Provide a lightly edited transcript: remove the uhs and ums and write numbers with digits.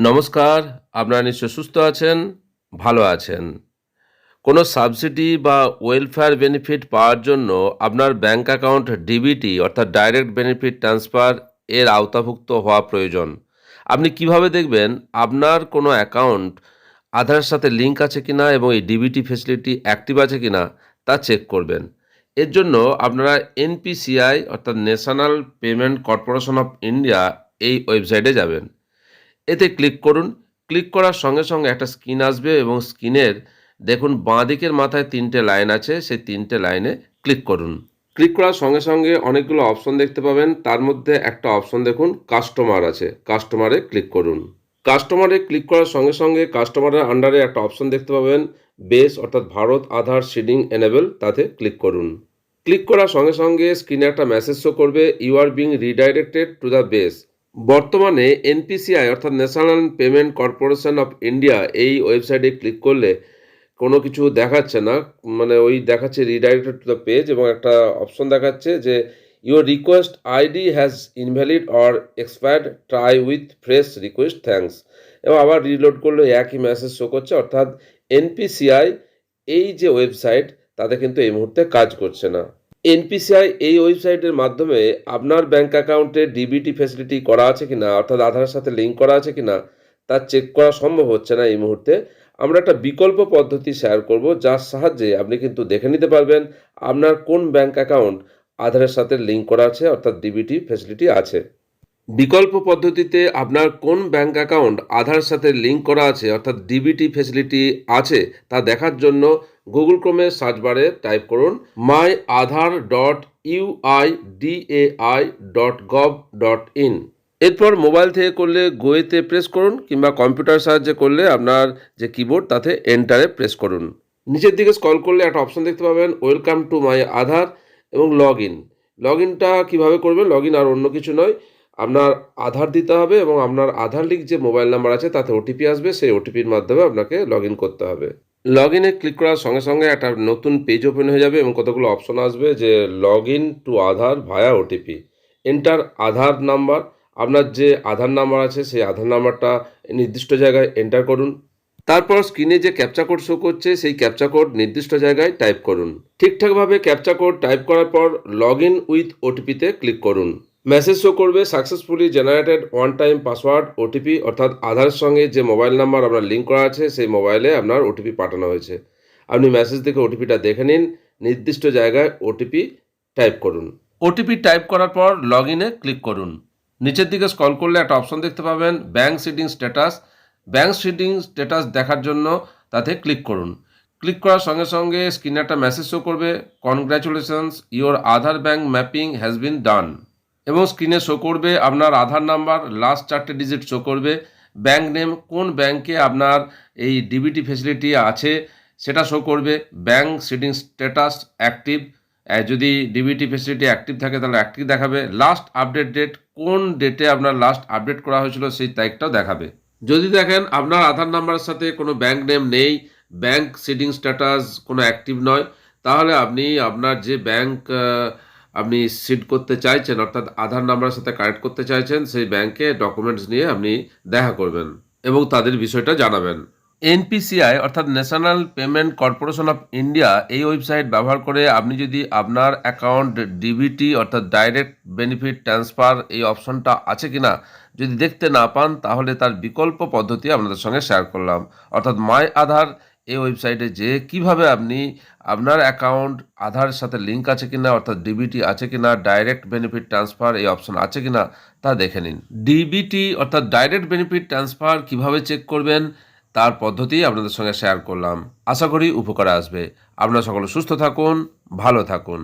নমস্কার, আপনারা নিশ্চয় সুস্থ আছেন, ভালো আছেন। কোনো সাবসিডি বা ওয়েলফেয়ার বেনিফিট পাওয়ার জন্য আপনার ব্যাংক অ্যাকাউন্ট ডিবিটি অর্থাৎ ডাইরেক্ট বেনিফিট ট্রান্সফার এর আওতাভুক্ত হওয়া প্রয়োজন। আপনি কিভাবে দেখবেন আপনার কোনো অ্যাকাউন্ট আধারের সাথে লিঙ্ক আছে কিনা এবং এই ডিবিটি ফেসিলিটি অ্যাক্টিভ আছে কিনা তা চেক করবেন। এর জন্য আপনারা এনপিসিআই অর্থাৎ national payment corporation of India এই ওয়েবসাইটে যাবেন। এতে ক্লিক করুন। ক্লিক করার সঙ্গে সঙ্গে একটা স্ক্রিন আসবে এবং স্ক্রিনের দেখুন বাঁ দিকের মাথায় ৩টে লাইন আছে, সেই ৩টে লাইনে ক্লিক করুন। ক্লিক করার সঙ্গে সঙ্গে অনেকগুলো অপশন দেখতে পাবেন। তার মধ্যে একটা অপশন দেখুন কাস্টমার আছে, কাস্টমারে ক্লিক করুন। কাস্টমারে ক্লিক করার সঙ্গে সঙ্গে কাস্টমারের আন্ডারে একটা অপশন দেখতে পাবেন বেস অর্থাৎ ভারত আধার সিডিং এনেবল, তাতে ক্লিক করুন। ক্লিক করার সঙ্গে সঙ্গে স্ক্রিনে একটা মেসেজ শো করবে you are being redirected to the base. বর্তমানে এনপিসিআই অর্থাৎ national payment corporation of India এই ওয়েবসাইটে ক্লিক করলে কোনো কিছু দেখাচ্ছে না, মানে ওই দেখাচ্ছে রিডাইরেক্টেড টু দ্য পেজ এবং একটা অপশন দেখাচ্ছে যে your request ID has invalid or expired, try with fresh request thanks. এবং আবার রিলোড করলে একই মেসেজ শো করছে, অর্থাৎ এনপিসিআই এই যে ওয়েবসাইট তাতে কিন্তু এই মুহূর্তে কাজ করছে না। এনপিসিআই এই ওয়েবসাইটের মাধ্যমে আপনার ব্যাংক অ্যাকাউন্টে ডিবিটি ফ্যাসিলিটি করা আছে কিনা অর্থাৎ আধারের সাথে লিঙ্ক করা আছে কিনা তা চেক করা সম্ভব হচ্ছে না এই মুহূর্তে। আমরা একটা বিকল্প পদ্ধতি শেয়ার করব, যার সাহায্যে আপনি কিন্তু দেখে নিতে পারবেন আপনার কোন ব্যাংক অ্যাকাউন্ট আধারের সাথে লিঙ্ক করা আছে অর্থাৎ ডিবিটি ফ্যাসিলিটি আছে। বিকল্প পদ্ধতিতে আপনার কোন ব্যাংক অ্যাকাউন্ট আধার সাথে লিঙ্ক করা আছে অর্থাৎ ডিবিটি ফেসিলিটি আছে তা দেখার জন্য গুগল ক্রোমে সার্চ বারে টাইপ করুন myAadhar.uai.gov.in। এরপর মোবাইল থেকে করলে গোয়েতে প্রেস করুন কিংবা কম্পিউটার সাহায্যে করলে আপনার যে কিবোর্ড তাতে এন্টারে প্রেস করুন। নিচের দিকে স্ক্রল করলে একটা অপশন দেখতে পাবেন ওয়েলকাম টু মাই আধার এবং লগ ইন। লগ ইনটা কীভাবে করবেন? লগ ইন আর অন্য কিছু নয়, আপনার আধার দিতে হবে এবং আপনার আধার লিঙ্ক যে মোবাইল নাম্বার আছে তাতে ওটিপি আসবে, সেই ওটিপির মাধ্যমে আপনাকে লগ ইন করতে হবে। লগ ইনে ক্লিক করার সঙ্গে সঙ্গে একটা নতুন পেজ ওপেন হয়ে যাবে এবং কতগুলো অপশন আসবে যে log in to Aadhaar via OTP, enter Aadhaar number. আপনার যে আধার নাম্বার আছে সেই আধার নাম্বারটা নির্দিষ্ট জায়গায় এন্টার করুন। তারপর স্ক্রিনে যে ক্যাপচা কোড শো করছে সেই ক্যাপচা কোড নির্দিষ্ট জায়গায় টাইপ করুন। ঠিকঠাকভাবে ক্যাপচা কোড টাইপ করার পর লগ ইন উইথ ওটিপিতে ক্লিক করুন। মেসেজ শো করবে successfully generated one time password OTP, অর্থাৎ আধারের সঙ্গে যে মোবাইল নাম্বার আপনার লিঙ্ক করা আছে সেই মোবাইলে আপনার ওটিপি পাঠানো হয়েছে। আপনি মেসেজ দেখে ওটিপিটা দেখে নিন, নির্দিষ্ট জায়গায় ওটিপি টাইপ করুন। ওটিপি টাইপ করার পর লগ ইনে ক্লিক করুন। নিচের দিকে স্ক্রল করলে একটা অপশন দেখতে পাবেন bank seeding status. Bank seeding status দেখার জন্য তাতে ক্লিক করুন। ক্লিক করার সঙ্গে সঙ্গে স্ক্রিনে একটা মেসেজ শো করবে congratulations your Aadhaar bank mapping has been done, এবং স্ক্রিনে শো করবে আপনার আধার নাম্বার, লাস্ট 4টে ডিজিট শো করবে, ব্যাংক নেম, কোন ব্যাংকে আপনার এই ডিবিটি ফেসিলিটি আছে সেটা শো করবে, ব্যাংক সিডিং স্ট্যাটাস অ্যাক্টিভ, যদি ডিবিটি ফেসিলিটি অ্যাক্টিভ থাকে তাহলে অ্যাক্টিভ দেখাবে, লাস্ট আপডেট ডেট, কোন ডেটে আপনার লাস্ট আপডেট করা হয়েছিল সেই তারিখটাও দেখাবে। যদি দেখেন আপনার আধার নাম্বারের সাথে কোনো ব্যাংক নেম নেই, ব্যাংক সিডিং স্ট্যাটাস কোনো অ্যাক্টিভ নয়, তাহলে আপনি আপনার যে ব্যাংক আপনি সিড করতে চাইছেন অর্থাৎ আধার নাম্বারের সাথে কানেক্ট করতে চাইছেন সেই ব্যাংকে ডকুমেন্টস নিয়ে আপনি দেখা করবেন এবং তাদের বিষয়টা জানাবেন। এনপিসিআই অর্থাৎ national payment corporation of India এই ওয়েবসাইট ব্যবহার করে আপনি যদি আপনার অ্যাকাউন্ট ডিবিটি অর্থাৎ ডাইরেক্ট বেনিফিট ট্রান্সফার এই অপশনটা আছে কিনা যদি দেখতে না পান, তাহলে তার বিকল্প পদ্ধতি আপনাদের সঙ্গে শেয়ার করলাম, অর্থাৎ মাই আধার এই ওয়েবসাইটে যে কিভাবে আপনি আপনার অ্যাকাউন্ট আধারের সাথে লিঙ্ক আছে কিনা অর্থাৎ ডিবিটি আছে কিনা, ডাইরেক্ট বেনিফিট ট্রান্সফার এই অপশন আছে কিনা তা দেখে নিন। ডিবিটি অর্থাৎ ডাইরেক্ট বেনিফিট ট্রান্সফার কিভাবে চেক করবেন তার পদ্ধতি আপনাদের সঙ্গে শেয়ার করলাম। আশা করি উপকারে আসবে। আপনারা সকলে সুস্থ থাকুন, ভালো থাকুন।